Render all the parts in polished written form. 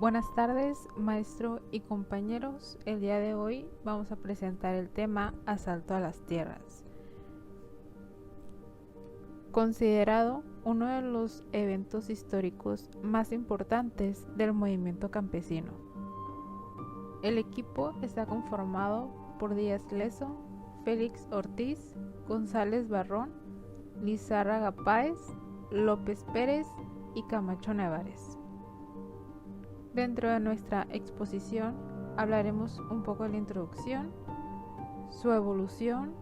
Buenas tardes, maestro y compañeros. El día de hoy vamos a presentar el tema Asalto a las tierras, considerado uno de los eventos históricos más importantes del movimiento campesino. El equipo está conformado por Díaz Lezo, Félix Ortiz, González Barrón, Lizárraga Páez, López Pérez y Camacho Nevares. Dentro de nuestra exposición hablaremos un poco de la introducción, su evolución,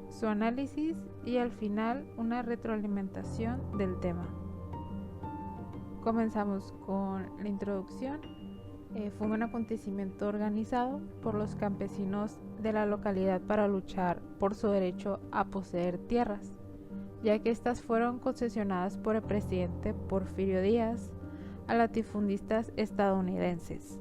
su análisis y al final una retroalimentación del tema. Comenzamos con la introducción. Fue un acontecimiento organizado por los campesinos de la localidad para luchar por su derecho a poseer tierras, ya que estas fueron concesionadas por el presidente Porfirio Díaz a latifundistas estadounidenses.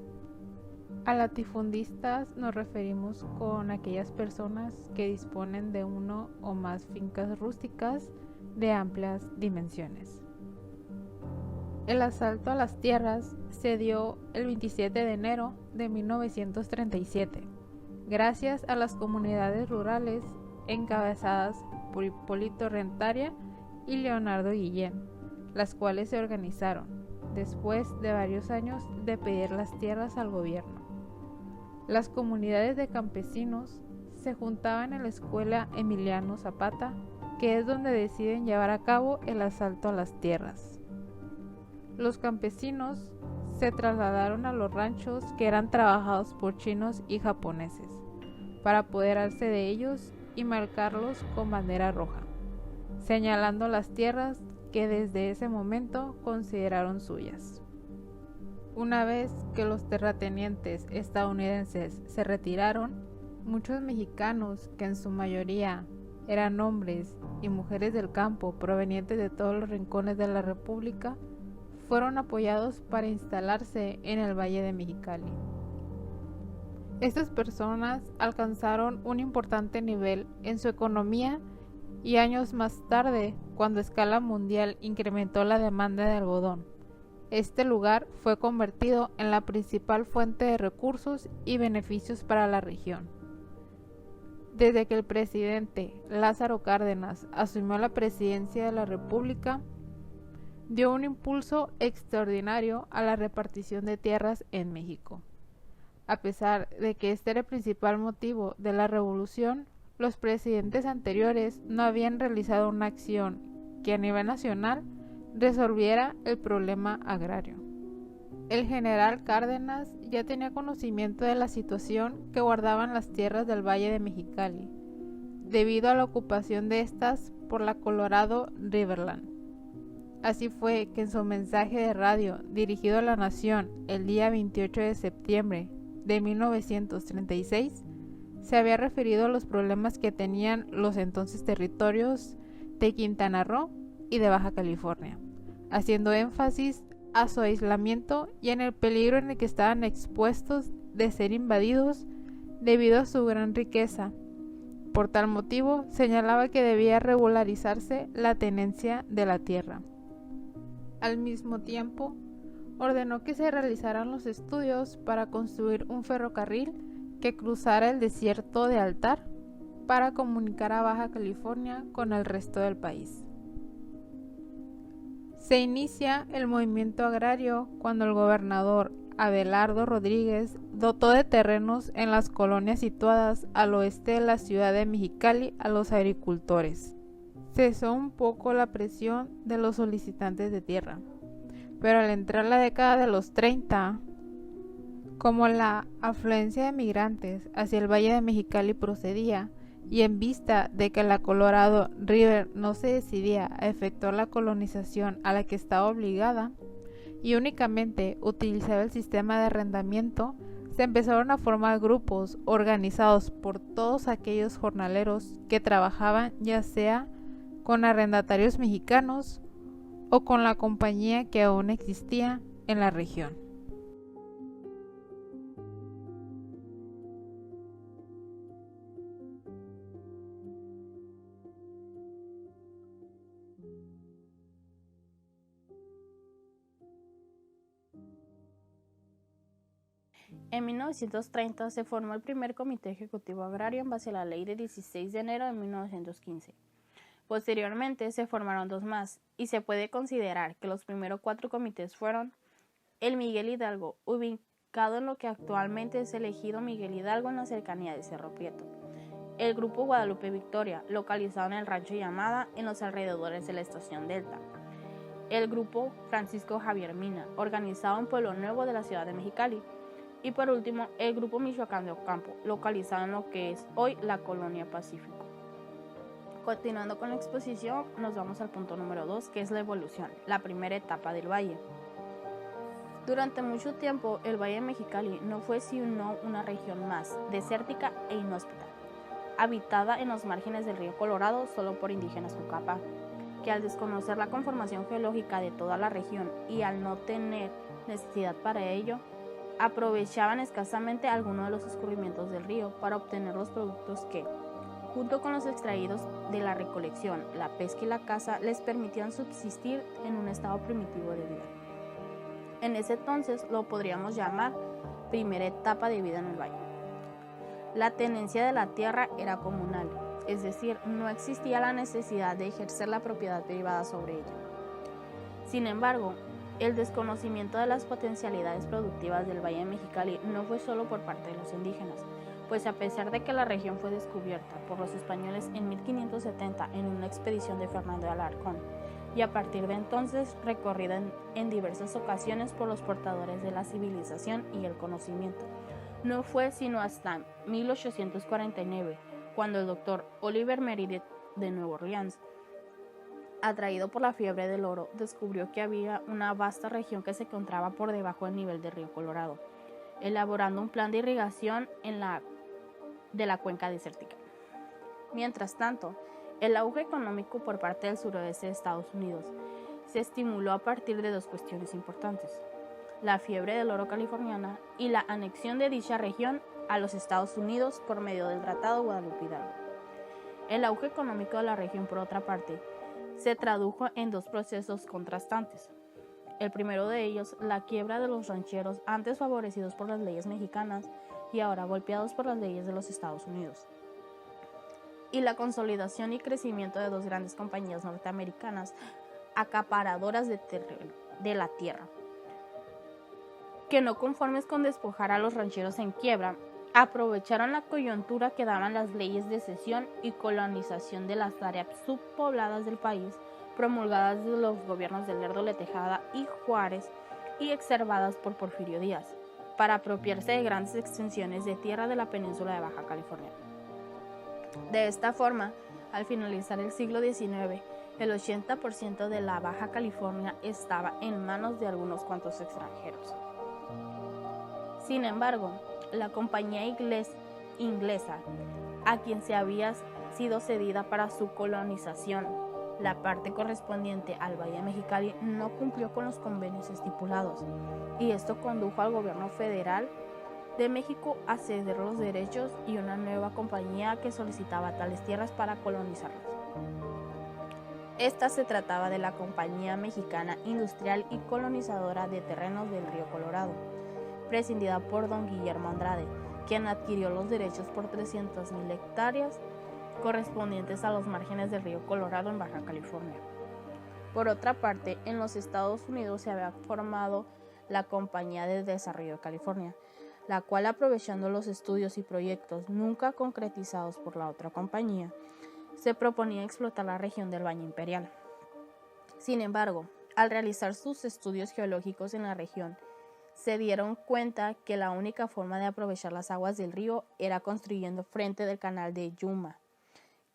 A latifundistas nos referimos con aquellas personas que disponen de uno o más fincas rústicas de amplias dimensiones. El asalto a las tierras se dio el 27 de enero de 1937, gracias a las comunidades rurales encabezadas por Hipólito Rentaria y Leonardo Guillén, las cuales se organizaron después de varios años de pedir las tierras al gobierno. Las comunidades de campesinos se juntaban en la escuela Emiliano Zapata, que es donde deciden llevar a cabo el asalto a las tierras. Los campesinos se trasladaron a los ranchos que eran trabajados por chinos y japoneses, para apoderarse de ellos y marcarlos con bandera roja, señalando las tierras que desde ese momento consideraron suyas. Una vez que los terratenientes estadounidenses se retiraron, muchos mexicanos, que en su mayoría eran hombres y mujeres del campo provenientes de todos los rincones de la República, fueron apoyados para instalarse en el Valle de Mexicali. Estas personas alcanzaron un importante nivel en su economía y años más tarde, cuando a escala mundial incrementó la demanda de algodón, este lugar fue convertido en la principal fuente de recursos y beneficios para la región. Desde que el presidente Lázaro Cárdenas asumió la presidencia de la República, dio un impulso extraordinario a la repartición de tierras en México. A pesar de que este era el principal motivo de la revolución, los presidentes anteriores no habían realizado una acción que a nivel nacional resolviera el problema agrario. El general Cárdenas ya tenía conocimiento de la situación que guardaban las tierras del Valle de Mexicali, debido a la ocupación de estas por la Colorado Riverland. Así fue que en su mensaje de radio dirigido a la nación el día 28 de septiembre de 1936, se había referido a los problemas que tenían los entonces territorios de Quintana Roo y de Baja California, haciendo énfasis a su aislamiento y en el peligro en el que estaban expuestos de ser invadidos debido a su gran riqueza. Por tal motivo, señalaba que debía regularizarse la tenencia de la tierra. Al mismo tiempo, ordenó que se realizaran los estudios para construir un ferrocarril que cruzara el desierto de Altar para comunicar a Baja California con el resto del país. Se inicia el movimiento agrario cuando el gobernador Abelardo Rodríguez dotó de terrenos en las colonias situadas al oeste de la ciudad de Mexicali a los agricultores. Cesó un poco la presión de los solicitantes de tierra, pero al entrar la década de los 30, como la afluencia de migrantes hacia el Valle de Mexicali procedía, y en vista de que la Colorado River no se decidía a efectuar la colonización a la que estaba obligada y únicamente utilizaba el sistema de arrendamiento, se empezaron a formar grupos organizados por todos aquellos jornaleros que trabajaban ya sea con arrendatarios mexicanos o con la compañía que aún existía en la región. En 1930 se formó el primer Comité Ejecutivo Agrario en base a la Ley de 16 de enero de 1915. Posteriormente se formaron dos más, y se puede considerar que los primeros 4 comités fueron el Miguel Hidalgo, ubicado en lo que actualmente es el ejido Miguel Hidalgo en la cercanía de Cerro Prieto; el Grupo Guadalupe Victoria, localizado en el Rancho Llamada, en los alrededores de la Estación Delta; el Grupo Francisco Javier Mina, organizado en Pueblo Nuevo de la ciudad de Mexicali; y por último, el Grupo Michoacán de Ocampo, localizado en lo que es hoy la Colonia Pacífico. Continuando con la exposición, nos vamos al punto número 2, que es la evolución, la primera etapa del valle. Durante mucho tiempo, el Valle de Mexicali no fue sino una región más, desértica e inhóspita, habitada en los márgenes del río Colorado solo por indígenas Jucapá, que al desconocer la conformación geológica de toda la región y al no tener necesidad para ello, aprovechaban escasamente algunos de los escurrimientos del río para obtener los productos que, junto con los extraídos de la recolección, la pesca y la caza, les permitían subsistir en un estado primitivo de vida. En ese entonces lo podríamos llamar primera etapa de vida en el valle. La tenencia de la tierra era comunal, es decir, no existía la necesidad de ejercer la propiedad privada sobre ella. Sin embargo, el desconocimiento de las potencialidades productivas del Valle de Mexicali no fue solo por parte de los indígenas, pues a pesar de que la región fue descubierta por los españoles en 1570 en una expedición de Fernando de Alarcón, y a partir de entonces recorrida en diversas ocasiones por los portadores de la civilización y el conocimiento, no fue sino hasta 1849, cuando el doctor Oliver Meredith de Nueva Orleans, atraído por la fiebre del oro, descubrió que había una vasta región que se encontraba por debajo del nivel del río Colorado, elaborando un plan de irrigación de la cuenca desértica. Mientras tanto, el auge económico por parte del suroeste de Estados Unidos se estimuló a partir de dos cuestiones importantes: la fiebre del oro californiana y la anexión de dicha región a los Estados Unidos por medio del Tratado Guadalupe Hidalgo. El auge económico de la región, por otra parte, se tradujo en dos procesos contrastantes. El primero de ellos, la quiebra de los rancheros antes favorecidos por las leyes mexicanas y ahora golpeados por las leyes de los Estados Unidos, y la consolidación y crecimiento de dos grandes compañías norteamericanas acaparadoras de la tierra, que no conformes con despojar a los rancheros en quiebra, aprovecharon la coyuntura que daban las leyes de cesión y colonización de las áreas subpobladas del país, promulgadas de los gobiernos de Lerdo de Tejada y Juárez y exacerbadas por Porfirio Díaz, para apropiarse de grandes extensiones de tierra de la península de Baja California. De esta forma, al finalizar el siglo XIX, el 80% de la Baja California estaba en manos de algunos cuantos extranjeros. Sin embargo, la compañía inglesa, a quien se había sido cedida para su colonización la parte correspondiente al Valle de Mexicali, no cumplió con los convenios estipulados, y esto condujo al gobierno federal de México a ceder los derechos y una nueva compañía que solicitaba tales tierras para colonizarlas. Esta se trataba de la Compañía Mexicana Industrial y Colonizadora de Terrenos del Río Colorado, presidida por don Guillermo Andrade, quien adquirió los derechos por 300,000 hectáreas correspondientes a los márgenes del río Colorado en Baja California. Por otra parte, en los Estados Unidos se había formado la Compañía de Desarrollo de California, la cual, aprovechando los estudios y proyectos nunca concretizados por la otra compañía, se proponía explotar la región del Valle Imperial. Sin embargo, al realizar sus estudios geológicos en la región, se dieron cuenta que la única forma de aprovechar las aguas del río era construyendo frente del canal de Yuma,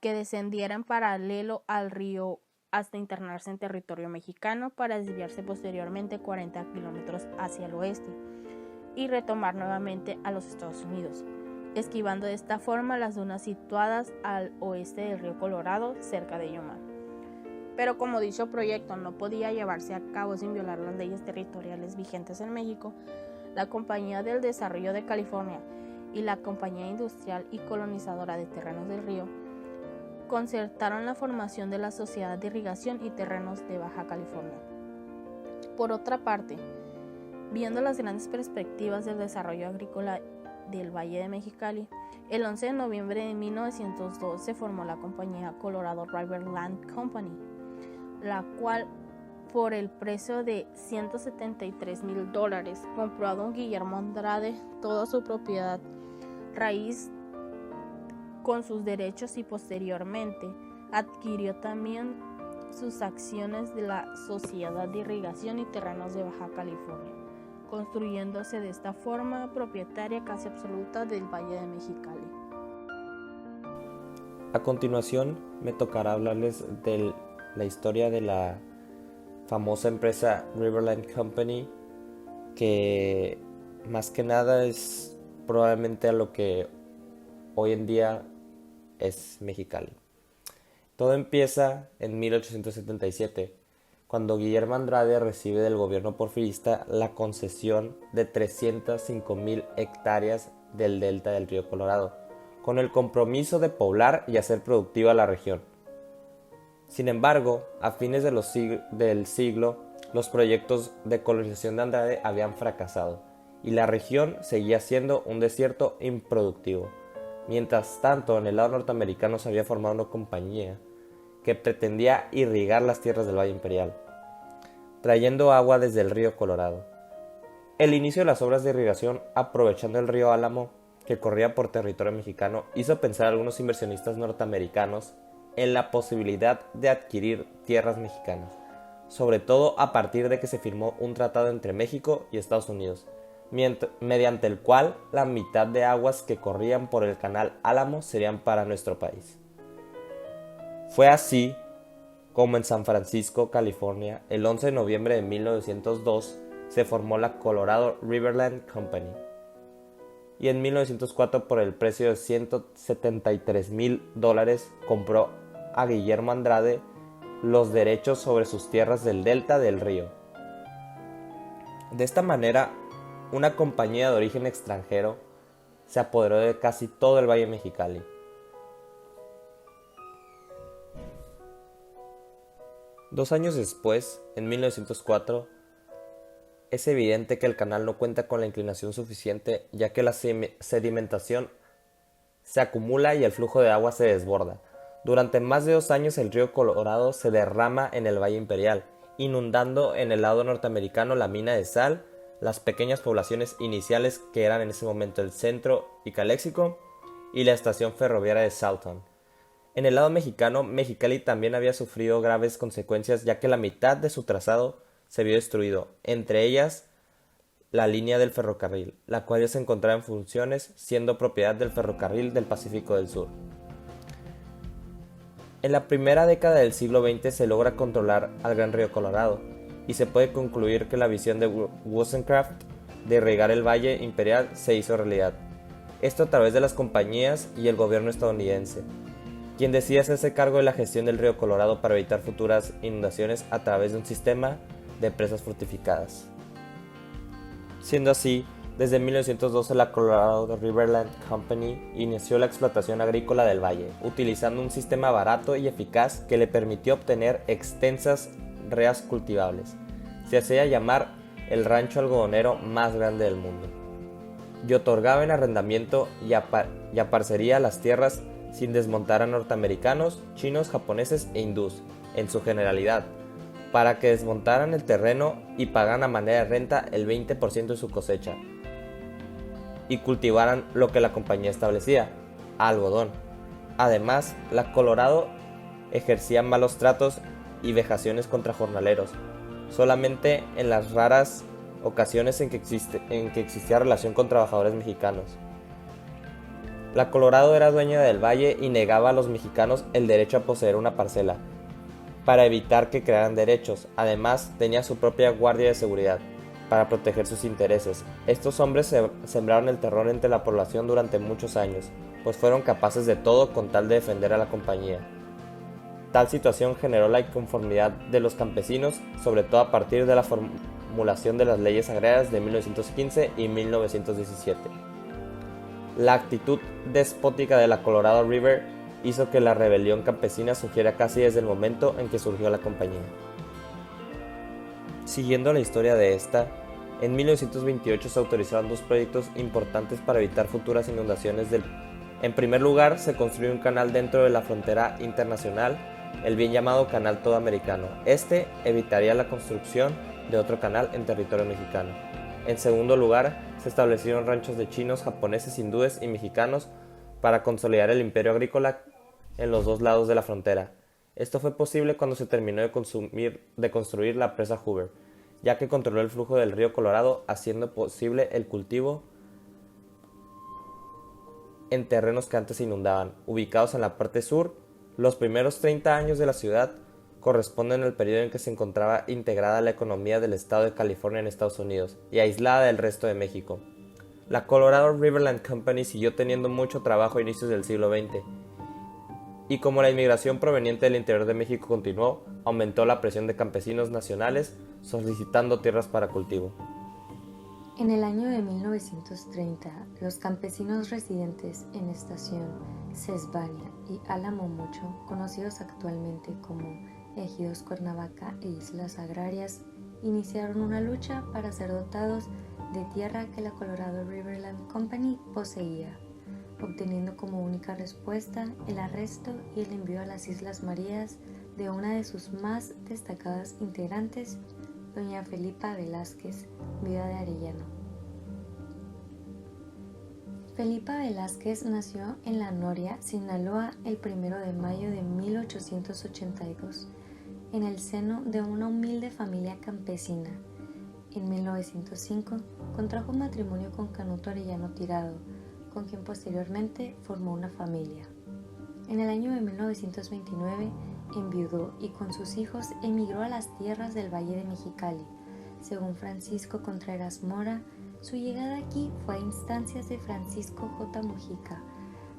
que descendiera en paralelo al río hasta internarse en territorio mexicano para desviarse posteriormente 40 kilómetros hacia el oeste y retomar nuevamente a los Estados Unidos, esquivando de esta forma las dunas situadas al oeste del río Colorado, cerca de Yuma. Pero como dicho proyecto no podía llevarse a cabo sin violar las leyes territoriales vigentes en México, la Compañía del Desarrollo de California y la Compañía Industrial y Colonizadora de Terrenos del Río concertaron la formación de la Sociedad de Irrigación y Terrenos de Baja California. Por otra parte, Viendo las grandes perspectivas del desarrollo agrícola del Valle de Mexicali, el 11 de noviembre de 1902 se formó la compañía Colorado River Land Company, la cual, por el precio de $173,000, compró a don Guillermo Andrade toda su propiedad raíz con sus derechos y posteriormente adquirió también sus acciones de la Sociedad de Irrigación y Terrenos de Baja California, construyéndose de esta forma propietaria casi absoluta del Valle de Mexicali. A continuación me tocará hablarles de la historia de la famosa empresa Riverland Company, que más que nada es probablemente a lo que hoy en día es Mexicali. Todo empieza en 1877, cuando Guillermo Andrade recibe del gobierno porfirista la concesión de 305,000 hectáreas del delta del río Colorado, con el compromiso de poblar y hacer productiva la región. Sin embargo, a fines del siglo, los proyectos de colonización de Andrade habían fracasado y la región seguía siendo un desierto improductivo. Mientras tanto, en el lado norteamericano se había formado una compañía que pretendía irrigar las tierras del Valle Imperial, trayendo agua desde el río Colorado. El inicio de las obras de irrigación, aprovechando el río Álamo, que corría por territorio mexicano, hizo pensar a algunos inversionistas norteamericanos en la posibilidad de adquirir tierras mexicanas, sobre todo a partir de que se firmó un tratado entre México y Estados Unidos, mediante el cual la mitad de aguas que corrían por el canal Álamo serían para nuestro país. Fue así como en San Francisco, California, el 11 de noviembre de 1902, se formó la Colorado Riverland Company. Y en 1904, por el precio de $173,000, compró a Guillermo Andrade los derechos sobre sus tierras del delta del río. De esta manera, una compañía de origen extranjero se apoderó de casi todo el Valle Mexicali. Dos años después, en 1904, es evidente que el canal no cuenta con la inclinación suficiente, ya que la sedimentación se acumula y el flujo de agua se desborda. Durante más de 2 años el río Colorado se derrama en el Valle Imperial, inundando en el lado norteamericano la mina de sal, las pequeñas poblaciones iniciales que eran en ese momento el Centro y Caléxico y la estación ferroviaria de Salton. En el lado mexicano, Mexicali también había sufrido graves consecuencias, ya que la mitad de su trazado se vio destruido, entre ellas la línea del ferrocarril, la cual ya se encontraba en funciones, siendo propiedad del Ferrocarril del Pacífico del Sur. En la primera década del siglo XX se logra controlar al Gran Río Colorado, y se puede concluir que la visión de Wollstonecraft de irrigar el Valle Imperial se hizo realidad. Esto a través de las compañías y el gobierno estadounidense, quien decide hacerse cargo de la gestión del río Colorado para evitar futuras inundaciones a través de un sistema de presas fortificadas. Siendo así, desde 1912 la Colorado Riverland Company inició la explotación agrícola del valle, utilizando un sistema barato y eficaz que le permitió obtener extensas reas cultivables. Se hacía llamar el rancho algodonero más grande del mundo, y otorgaba en arrendamiento y a parcería las tierras sin desmontar a norteamericanos, chinos, japoneses e hindús, en su generalidad, para que desmontaran el terreno y pagaran a manera de renta el 20% de su cosecha, y cultivaran lo que la compañía establecía, algodón. Además, la Colorado ejercía malos tratos y vejaciones contra jornaleros, solamente en las raras ocasiones en que existía relación con trabajadores mexicanos. La Colorado era dueña del valle y negaba a los mexicanos el derecho a poseer una parcela, para evitar que crearan derechos. Además, tenía su propia guardia de seguridad, para proteger sus intereses. Estos hombres sembraron el terror entre la población durante muchos años, pues fueron capaces de todo con tal de defender a la compañía. Tal situación generó la inconformidad de los campesinos, sobre todo a partir de la formulación de las leyes agrarias de 1915 y 1917. La actitud despótica de la Colorado River hizo que la rebelión campesina surgiera casi desde el momento en que surgió la compañía. Siguiendo la historia de esta, En 1928 se autorizaron dos proyectos importantes para evitar futuras inundaciones. En primer lugar, se construyó un canal dentro de la frontera internacional, el bien llamado Canal Todo Americano. Este evitaría la construcción de otro canal en territorio mexicano. En segundo lugar, se establecieron ranchos de chinos, japoneses, hindúes y mexicanos para consolidar el imperio agrícola en los dos lados de la frontera. Esto fue posible cuando se terminó de construir la presa Hoover, ya que controló el flujo del río Colorado, haciendo posible el cultivo en terrenos que antes se inundaban. Ubicados en la parte sur, los primeros 30 años de la ciudad corresponden al periodo en que se encontraba integrada la economía del estado de California en Estados Unidos y aislada del resto de México. La Colorado Riverland Company siguió teniendo mucho trabajo a inicios del siglo XX, y como la inmigración proveniente del interior de México continuó, aumentó la presión de campesinos nacionales solicitando tierras para cultivo. En el año de 1930, los campesinos residentes en Estación, Sesbania y Álamo Mucho, conocidos actualmente como Ejidos Cuernavaca e Islas Agrarias, iniciaron una lucha para ser dotados de tierra que la Colorado Riverland Company poseía, obteniendo como única respuesta el arresto y el envío a las Islas Marías de una de sus más destacadas integrantes, doña Felipa Velázquez, viuda de Arellano. Felipa Velázquez nació en La Noria, Sinaloa, el 1 de mayo de 1882, en el seno de una humilde familia campesina. En 1905 contrajo matrimonio con Canuto Arellano Tirado, con quien posteriormente formó una familia. En el año de 1929 enviudó y con sus hijos emigró a las tierras del Valle de Mexicali. Según Francisco Contreras Mora, su llegada aquí fue a instancias de Francisco J. Mujica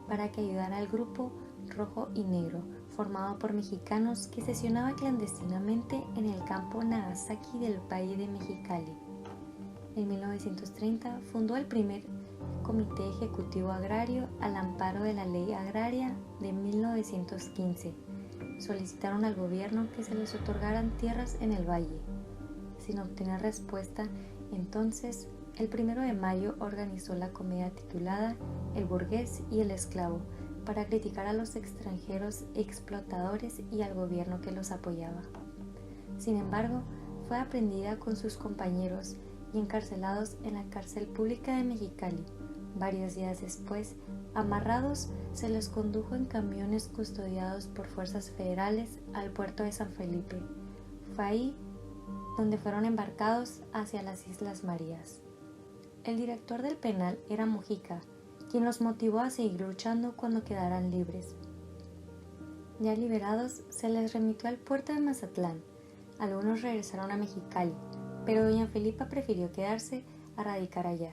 para que ayudara al grupo Rojo y Negro, formado por mexicanos que sesionaba clandestinamente en el campo Nagasaki del Valle de Mexicali. En 1930 fundó el primer Comité Ejecutivo Agrario al amparo de la Ley Agraria de 1915. Solicitaron al gobierno que se les otorgaran tierras en el valle. Sin obtener respuesta, entonces, el 1 de mayo organizó la comedia titulada El burgués y el esclavo, para criticar a los extranjeros explotadores y al gobierno que los apoyaba. Sin embargo, fue aprehendida con sus compañeros y encarcelados en la cárcel pública de Mexicali. Varios días después, amarrados, se les condujo en camiones custodiados por fuerzas federales al puerto de San Felipe. Fue ahí donde fueron embarcados hacia las Islas Marías. El director del penal era Mujica, quien los motivó a seguir luchando cuando quedaran libres. Ya liberados, se les remitió al puerto de Mazatlán. Algunos regresaron a Mexicali, pero doña Felipa prefirió quedarse a radicar allá.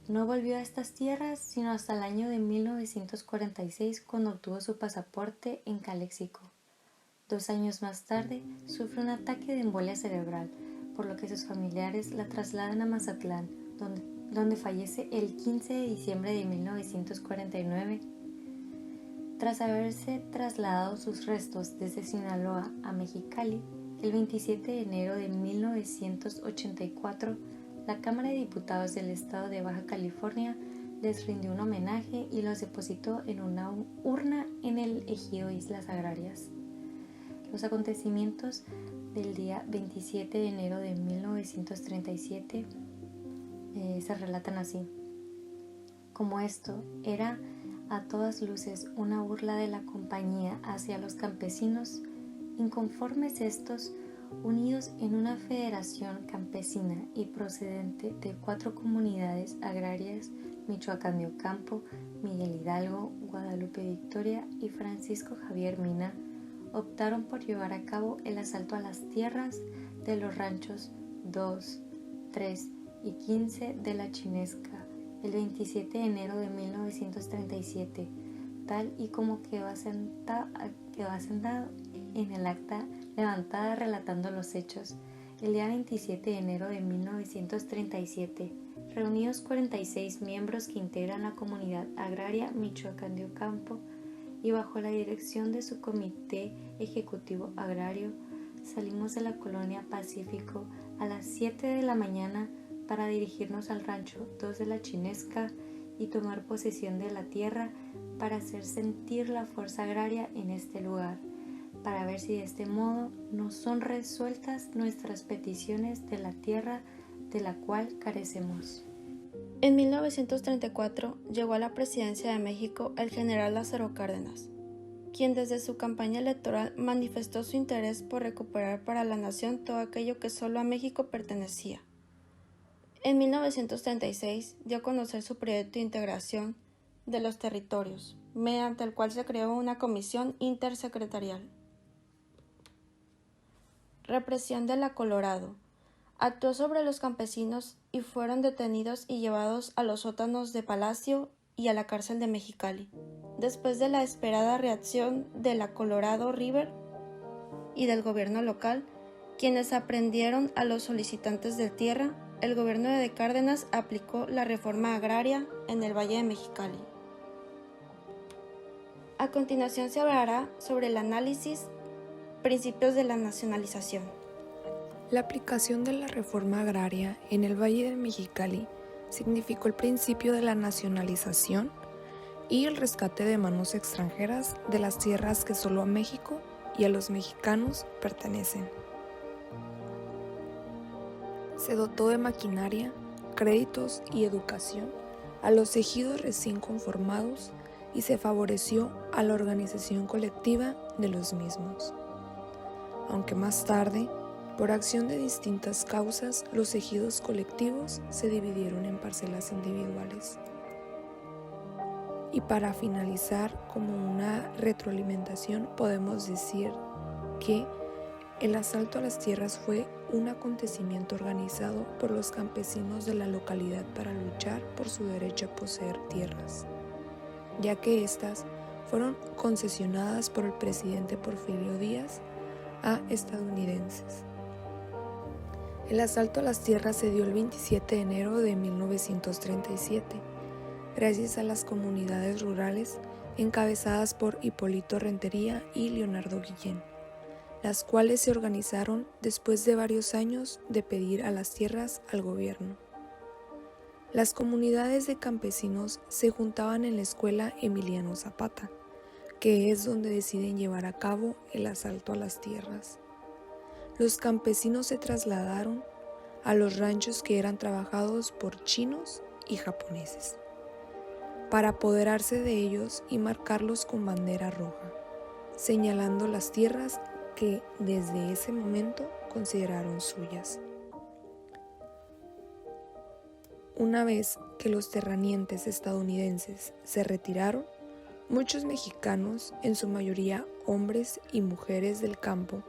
No volvió a estas tierras sino hasta el año de 1946, cuando obtuvo su pasaporte en Calexico. 2 años más tarde, sufre un ataque de embolia cerebral, por lo que sus familiares la trasladan a Mazatlán, donde fallece el 15 de diciembre de 1949. Tras haberse trasladado sus restos desde Sinaloa a Mexicali, el 27 de enero de 1984, la Cámara de Diputados del Estado de Baja California les rindió un homenaje y los depositó en una urna en el ejido Islas Agrarias. Los acontecimientos del día 27 de enero de 1937 se relatan así. Como esto era a todas luces una burla de la compañía hacia los campesinos, inconformes estos, unidos en una federación campesina y procedente de 4 comunidades agrarias, Michoacán de Ocampo, Miguel Hidalgo, Guadalupe Victoria y Francisco Javier Mina, optaron por llevar a cabo el asalto a las tierras de los ranchos 2, 3 y 15 de la Chinesca el 27 de enero de 1937, tal y como quedó asentado en el acta levantada relatando los hechos. El día 27 de enero de 1937, reunidos 46 miembros que integran la comunidad agraria Michoacán de Ocampo y bajo la dirección de su Comité Ejecutivo Agrario, salimos de la colonia Pacífico a las 7 de la mañana para dirigirnos al rancho 2 de la Chinesca y tomar posesión de la tierra para hacer sentir la fuerza agraria en este lugar, para ver si de este modo nos son resueltas nuestras peticiones de la tierra de la cual carecemos. En 1934 llegó a la presidencia de México el general Lázaro Cárdenas, quien desde su campaña electoral manifestó su interés por recuperar para la nación todo aquello que solo a México pertenecía. En 1936 dio a conocer su proyecto de integración de los territorios, mediante el cual se creó una comisión intersecretarial. Represión de la Colorado. Actuó sobre los campesinos y fueron detenidos y llevados a los sótanos de Palacio y a la cárcel de Mexicali. Después de la esperada reacción de la Colorado River y del gobierno local, quienes aprendieron a los solicitantes de tierra, el gobierno de Cárdenas aplicó la reforma agraria en el Valle de Mexicali. A continuación se hablará sobre el análisis, principios de la nacionalización. La aplicación de la reforma agraria en el Valle de Mexicali significó el principio de la nacionalización y el rescate de manos extranjeras de las tierras que solo a México y a los mexicanos pertenecen. Se dotó de maquinaria, créditos y educación a los ejidos recién conformados y se favoreció a la organización colectiva de los mismos. Aunque más tarde, por acción de distintas causas, los ejidos colectivos se dividieron en parcelas individuales. Y para finalizar, como una retroalimentación, podemos decir que el asalto a las tierras fue un acontecimiento organizado por los campesinos de la localidad para luchar por su derecho a poseer tierras, ya que éstas fueron concesionadas por el presidente Porfirio Díaz a estadounidenses. El asalto a las tierras se dio el 27 de enero de 1937, gracias a las comunidades rurales encabezadas por Hipólito Rentería y Leonardo Guillén, las cuales se organizaron después de varios años de pedir a las tierras al gobierno. Las comunidades de campesinos se juntaban en la escuela Emiliano Zapata, que es donde deciden llevar a cabo el asalto a las tierras. Los campesinos se trasladaron a los ranchos que eran trabajados por chinos y japoneses, para apoderarse de ellos y marcarlos con bandera roja, señalando las tierras que desde ese momento consideraron suyas. Una vez que los terratenientes estadounidenses se retiraron, muchos mexicanos, en su mayoría hombres y mujeres del campo,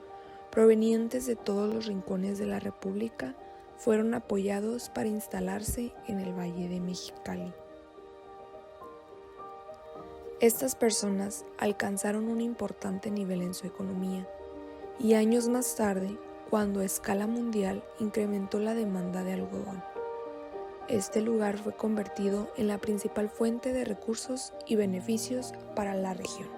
provenientes de todos los rincones de la República, fueron apoyados para instalarse en el Valle de Mexicali. Estas personas alcanzaron un importante nivel en su economía y años más tarde, cuando a escala mundial incrementó la demanda de algodón, este lugar fue convertido en la principal fuente de recursos y beneficios para la región.